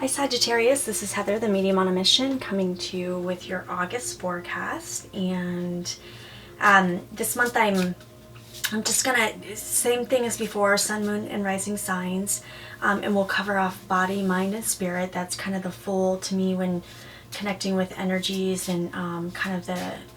Hi Sagittarius, this is Heather, the medium on a mission, coming to you with your August forecast. And this month I'm just gonna, same thing as before, sun, moon, and rising signs, and we'll cover off body, mind, and spirit. That's kind of the full, to me, when connecting with energies, and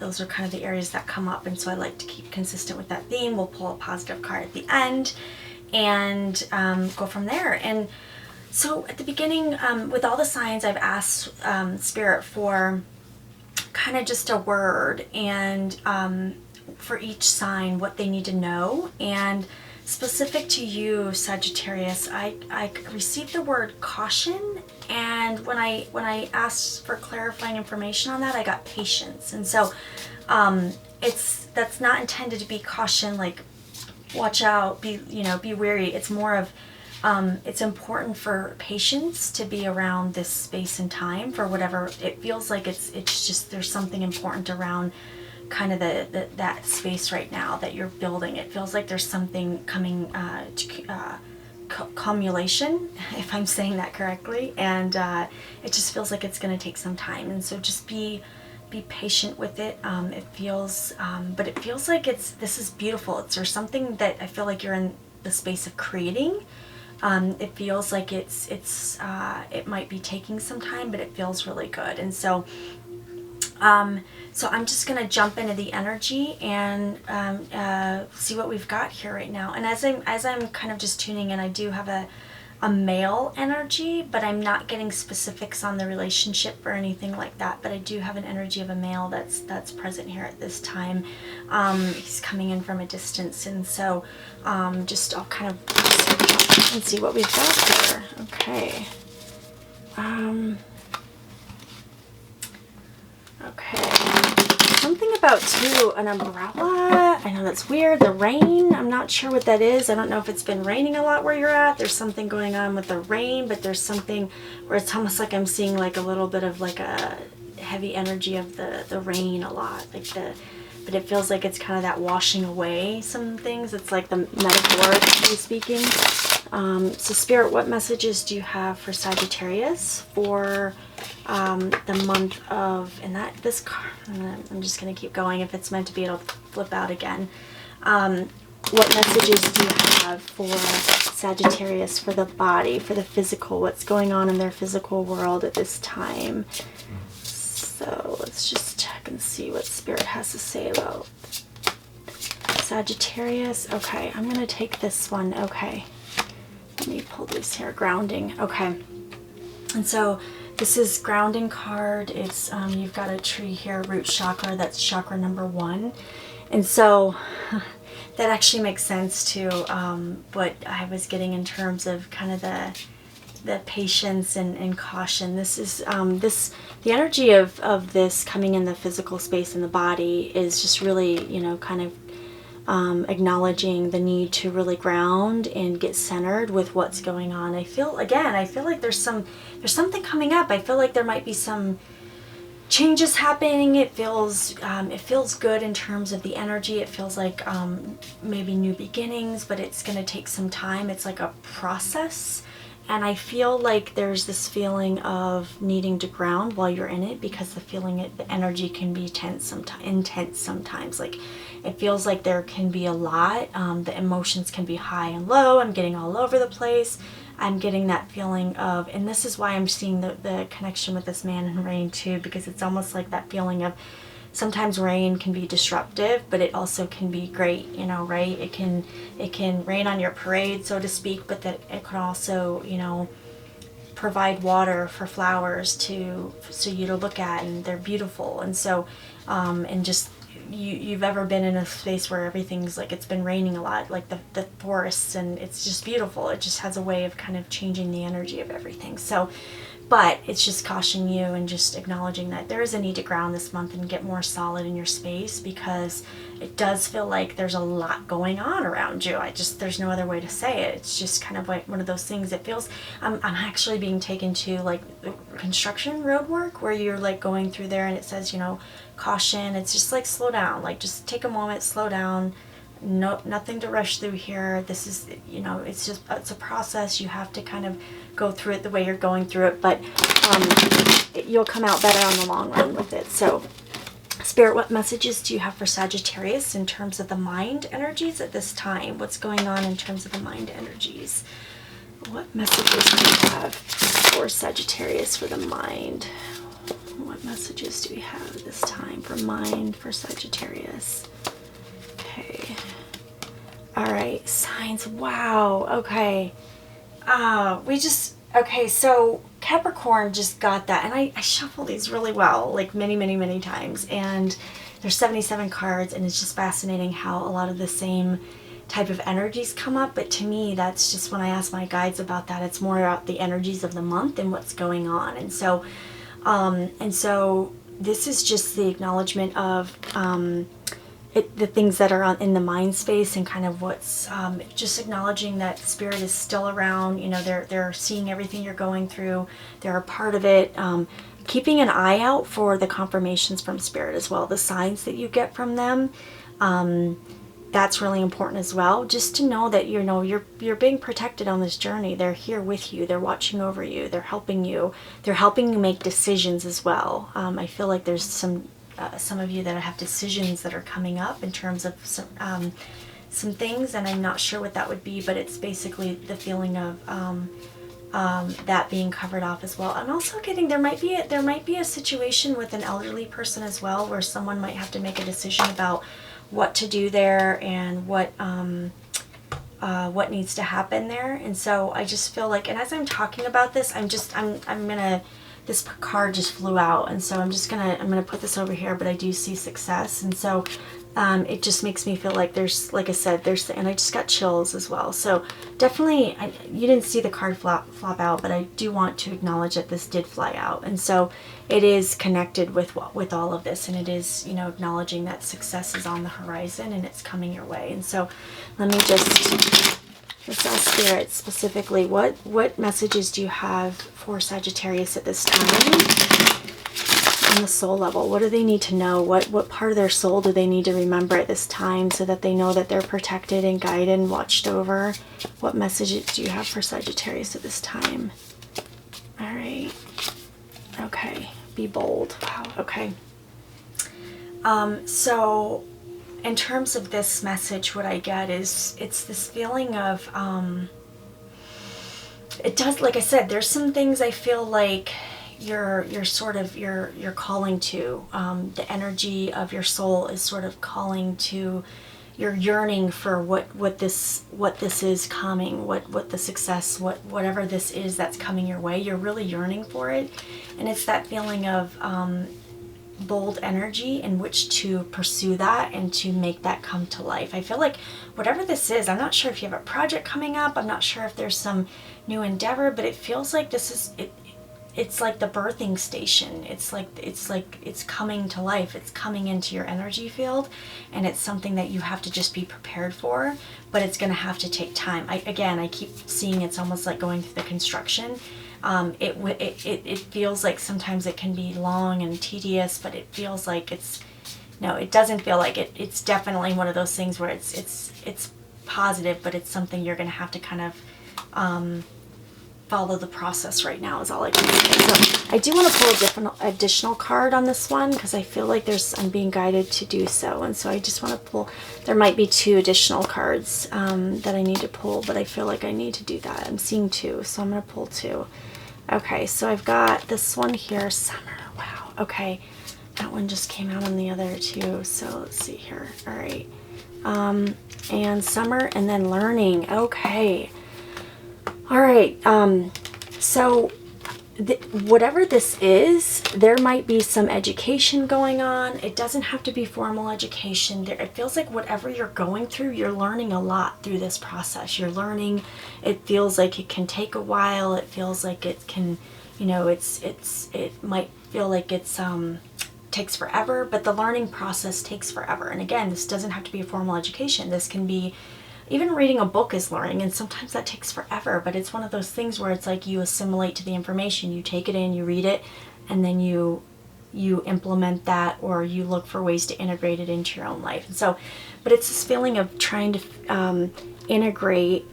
those are kind of the areas that come up, and so I like to keep consistent with that theme. We'll pull a positive card at the end and go from there. And so at the beginning, with all the signs, I've asked Spirit for kind of just a word, and for each sign, what they need to know. And specific to you, Sagittarius, I received the word caution, and when I asked for clarifying information on that, I got patience. And so that's not intended to be caution, like watch out, be wary. It's more of it's important for patience to be around this space and time for whatever it feels like. It's just, there's something important around kind of that space right now that you're building. It feels like there's something coming to cumulation, if I'm saying that correctly, and it just feels like it's going to take some time. And so just be patient with it. It feels but it feels like this is beautiful. There's something that I feel like you're in the space of creating. It feels like it might be taking some time, but it feels really good. And so so I'm just gonna jump into the energy and see what we've got here right now. And as I'm kind of just tuning in, I do have a male energy, but I'm not getting specifics on the relationship or anything like that. But I do have an energy of a male that's present here at this time. He's coming in from a distance, and so I'll kind of and see what we've got here. Okay. Okay. Something about, too, an umbrella. I know that's weird. The rain, I'm not sure what that is. I don't know if it's been raining a lot where you're at. There's something going on with the rain, but there's something where it's almost like I'm seeing like a little bit of like a heavy energy of the rain a lot. But it feels like it's kind of that washing away some things. It's like the metaphorically speaking. So Spirit, what messages do you have for Sagittarius for the month of, and that this card, I'm just going to keep going. If it's meant to be, it'll flip out again. What messages do you have for Sagittarius for the body, for the physical, what's going on in their physical world at this time? So let's just check and see what Spirit has to say about Sagittarius. Okay, I'm going to take this one. Okay. Let me pull this here. Grounding. Okay. And so this is grounding card. It's you've got a tree here, root chakra. That's chakra number 1. And so that actually makes sense to what I was getting in terms of kind of the patience and caution. This is the energy of this coming in the physical space in the body is just really, kind of acknowledging the need to really ground and get centered with what's going on. I feel like there's something coming up. I feel like there might be some changes happening. It feels good in terms of the energy. It feels like maybe new beginnings, but it's going to take some time. It's like a process. And I feel like there's this feeling of needing to ground while you're in it, because the energy can be intense sometimes. Like it feels like there can be a lot. The emotions can be high and low. I'm getting all over the place. I'm getting that feeling of, and this is why I'm seeing the connection with this man in rain too, because it's almost like that feeling of, sometimes rain can be disruptive, but it also can be great, right? It can rain on your parade, so to speak, but that it can also, provide water for flowers so you to look at, and they're beautiful. And so, and just you've ever been in a space where everything's like, it's been raining a lot, like the forests, and it's just beautiful. It just has a way of kind of changing the energy of everything. So, but it's just cautioning you and just acknowledging that there is a need to ground this month and get more solid in your space, because it does feel like there's a lot going on around you. There's no other way to say it. It's just kind of like one of those things. It feels, I'm actually being taken to like construction road work where you're like going through there and it says, caution. It's just like, slow down, like just take a moment, slow down, No, nothing to rush through here. This is, you know, it's a process. You have to kind of go through it the way you're going through it, but you'll come out better on the long run with it. So Spirit, what messages do you have for Sagittarius in terms of the mind energies at this time? What's going on in terms of the mind energies? What messages do you have for Sagittarius for the mind? What messages do we have this time for mind for Sagittarius? Okay. All right, signs. Wow. Okay. Okay, so Capricorn just got that, and I shuffle these really well, like many times, and there's 77 cards, and it's just fascinating how a lot of the same type of energies come up, but to me, that's just when I ask my guides about that, it's more about the energies of the month and what's going on, and so this is just the acknowledgement of the things that are in the mind space, and kind of what's just acknowledging that Spirit is still around. You know, they're seeing everything you're going through. They're a part of it. Keeping an eye out for the confirmations from Spirit as well, the signs that you get from them. That's really important as well. Just to know that you're being protected on this journey. They're here with you. They're watching over you. They're helping you. They're helping you make decisions as well. I feel like there's some of you that have decisions that are coming up in terms of some things, and I'm not sure what that would be, but it's basically the feeling of that being covered off as well. I'm also getting there might be a situation with an elderly person as well, where someone might have to make a decision about what to do there and what needs to happen there. And so I just feel like, and as I'm talking about this, this card just flew out, and so I'm gonna put this over here, but I do see success, and so it just makes me feel like there's, like I said, and I just got chills as well. So definitely, you didn't see the card flop out, but I do want to acknowledge that this did fly out, and so it is connected with all of this, and it is, you know, acknowledging that success is on the horizon and it's coming your way. And so let me just. Let's ask Spirit specifically, what messages do you have for Sagittarius at this time on the soul level? What do they need to know? What part of their soul do they need to remember at this time so that they know that they're protected and guided and watched over? What messages do you have for Sagittarius at this time? All right. Okay. Be bold. Wow. Okay. So in terms of this message, what I get is it's this feeling of, it does, like I said, there's some things I feel like you're calling to, the energy of your soul is sort of calling to, you're yearning for what this is coming, what the success, whatever this is that's coming your way, you're really yearning for it. And it's that feeling of, bold energy in which to pursue that and to make that come to life. I feel like whatever this is, I'm not sure if you have a project coming up, I'm not sure if there's some new endeavor, but it feels like this is it. It's like the birthing station. It's like it's coming to life. It's coming into your energy field, and it's something that you have to just be prepared for, but it's going to have to take time. I keep seeing it's almost like going through the construction. It feels like sometimes it can be long and tedious, but it feels like it doesn't feel like it. It's definitely one of those things where it's positive, but it's something you're going to have to kind of follow the process right now is all I can say. So I do want to pull additional card on this one because I feel like I'm being guided to do so, and so I just want to pull. There might be 2 additional cards that I need to pull, but I feel like I need to do that. I'm seeing 2, so I'm going to pull 2. Okay, so I've got this one here, Summer. Wow. Okay, that one just came out on the other 2. So let's see here. All right, and Summer, and then Learning. Okay. All right, so whatever this is, there might be some education going on. It doesn't have to be formal education. It feels like whatever you're going through, you're learning a lot through this process. You're learning. It feels like it can take a while. It feels like it can, it might feel like it's takes forever, but the learning process takes forever. And again, this doesn't have to be a formal education. This can be even reading a book is learning, and sometimes that takes forever, but it's one of those things where it's like you assimilate to the information, you take it in, you read it, and then you you implement that or you look for ways to integrate it into your own life. And so, but it's this feeling of trying to integrate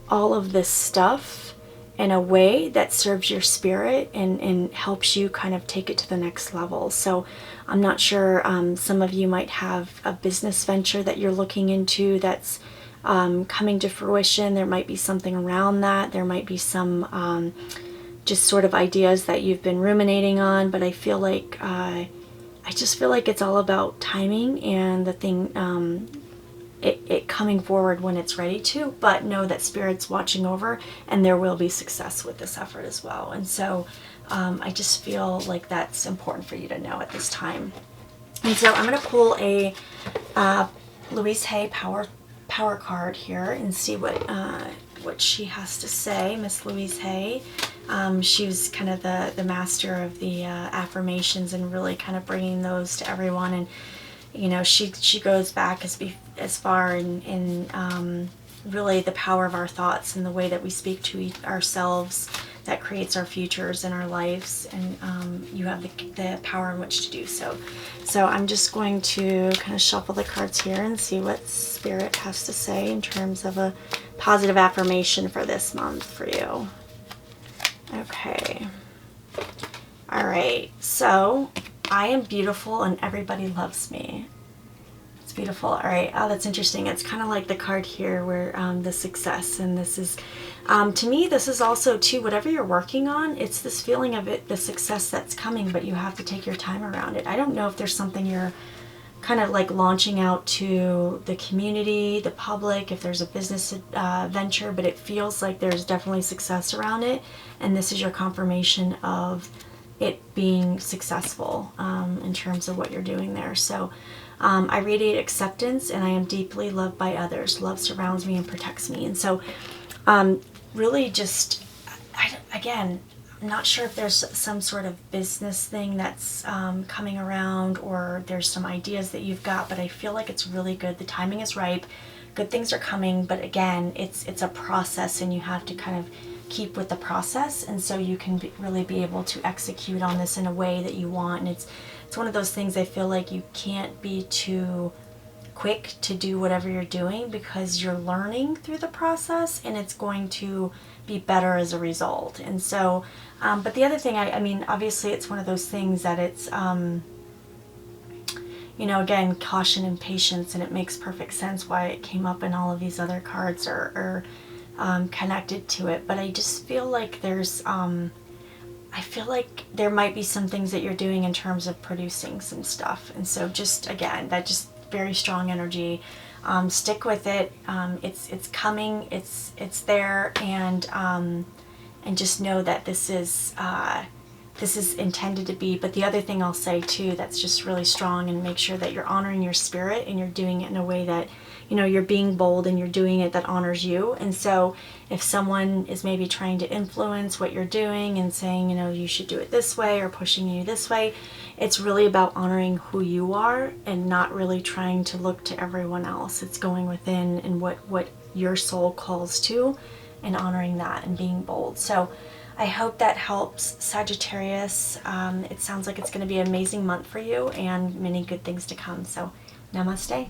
all of this stuff in a way that serves your spirit and helps you kind of take it to the next level. So I'm not sure, some of you might have a business venture that you're looking into that's coming to fruition. There might be something around that. There might be some just sort of ideas that you've been ruminating on, but I feel like I just feel like it's all about timing and the thing, it coming forward when it's ready to, but know that Spirit's watching over and there will be success with this effort as well. And so I just feel like that's important for you to know at this time. And so I'm going to pull a Louise Hay power card here and see what she has to say. Miss Louise Hay, she was kind of the master of the affirmations and really kind of bringing those to everyone. And you know, she goes back as far in really the power of our thoughts and the way that we speak to ourselves that creates our futures and our lives, and you have the power in which to do so. So I'm just going to kind of shuffle the cards here and see what Spirit has to say in terms of a positive affirmation for this month for you. Okay. All right. So I am beautiful and everybody loves me. It's beautiful. All right. Oh, that's interesting. It's kind of like the card here where the success, and this is, to me, this is also too, whatever you're working on, it's this feeling of it, the success that's coming, but you have to take your time around it. I don't know if there's something you're kind of like launching out to the community, the public, if there's a business venture, but it feels like there's definitely success around it. And this is your confirmation of it being successful in terms of what you're doing there. So I radiate acceptance and I am deeply loved by others. Love surrounds me and protects me. And so really just, again, I'm not sure if there's some sort of business thing that's coming around or there's some ideas that you've got, but I feel like it's really good. The timing is ripe. Good things are coming, but again, it's a process and you have to kind of keep with the process, and so you can really be able to execute on this in a way that you want. And it's one of those things I feel like you can't be too quick to do whatever you're doing because you're learning through the process and it's going to be better as a result. And so but the other thing, I mean, obviously it's one of those things that it's you know, again, caution and patience, and it makes perfect sense why it came up, and all of these other cards are connected to it. But I just feel like there's I feel like there might be some things that you're doing in terms of producing some stuff, and so just again, that just very strong energy. Stick with it. It's coming. It's there, and just know that this is intended to be. But the other thing I'll say too that's just really strong, and make sure that you're honoring your spirit and you're doing it in a way that, you know, you're being bold and you're doing it that honors you. And so if someone is maybe trying to influence what you're doing and saying, you know, you should do it this way or pushing you this way, it's really about honoring who you are and not really trying to look to everyone else. It's going within and what your soul calls to and honoring that and being bold. So I hope that helps, Sagittarius. It sounds like it's going to be an amazing month for you and many good things to come. So namaste.